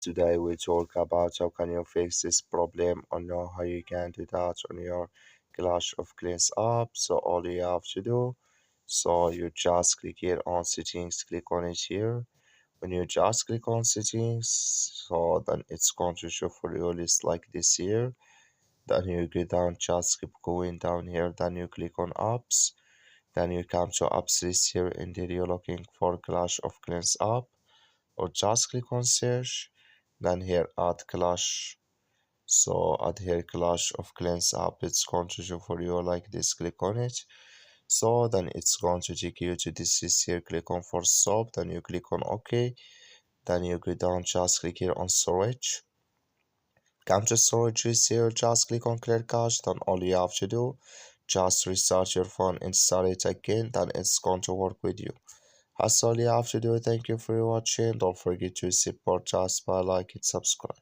today we talk about how can you fix this problem or know how you can do that on your Clash of Clans app. So all you have to do, so you just click here on settings, click on it here. When you just click on settings, so then it's going to show for you a list like this here. Then you go down, just keep going down here, then you click on apps. Then you come to apps list here and there you're looking for Clash of Clans app, or just click on search. Then here add Clash. So add here Clash of Clans app. It's going to show for you like this. Click on it. So then it's going to take you to this list here. Click on for stop. Then you click on OK. Then you go down. Just click here on storage. Come to storage list here. Just click on clear cache. Then all you have to do, just restart your phone, install it again. Then it's going to work with you. That's all you have to do. Thank you for watching. Don't forget to support us by like and subscribe.